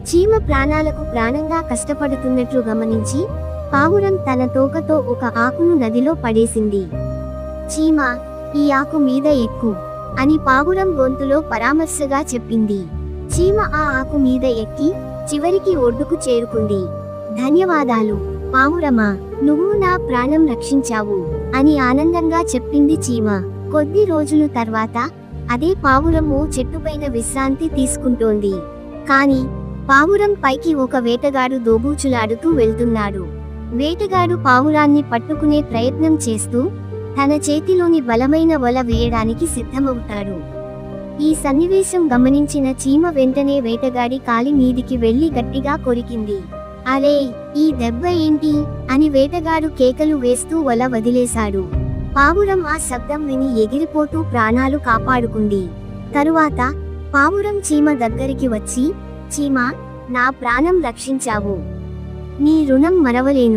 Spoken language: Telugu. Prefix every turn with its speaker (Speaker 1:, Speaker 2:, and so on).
Speaker 1: చీమ ప్రాణాలకు ప్రాణంగా కష్టపడుతున్నట్లు గమనించి పావురం తన తోకతో ఒక ఆకును నదిలో పడేసింది. చీమ, ఈ ఆకు మీద ఎక్కు అని పావురం గొంతులో పరామర్శగా చెప్పింది. చీమ ఆ ఆకు మీద ఎక్కి చివరికి ఒడ్డుకు చేరుకుంది. ధన్యవాదాలు పావురమా, నువ్వు నా ప్రాణం రక్షించావు అని ఆనందంగా చెప్పింది చీమ. కొద్ది రోజులు తర్వాత అదే పావురం ఓ చెట్టుపైన విశ్రాంతి తీసుకుంటోంది. కాని పావురం పైకి ఒక వేటగాడు దోబూచులాడుతూ వెళ్తున్నాడు. వేటగాడు పావురాన్ని పట్టుకునే ప్రయత్నం చేస్తూ తన చేతిలోని బలమైన వల వేయడానికి సిద్ధమవుతాడు. ఈ సన్నివేశం గమనించిన చీమ వెంటనే వేటగాడి కాలి మీదికి వెళ్లి గట్టిగా కొరికింది. అరే, ఈ దెబ్బ ఏంటి అని వేటగాడు కేకలు వేస్తూ వల వదిలేశాడు. పావురం ఆ శబ్దం విని ఎగిరిపోతూ ప్రాణాలు కాపాడుకుంది. తరువాత పావురం చీమ దగ్గరికి వచ్చి, చీమ, నా ప్రాణం రక్షించావు, నీ రుణం మరవలేను.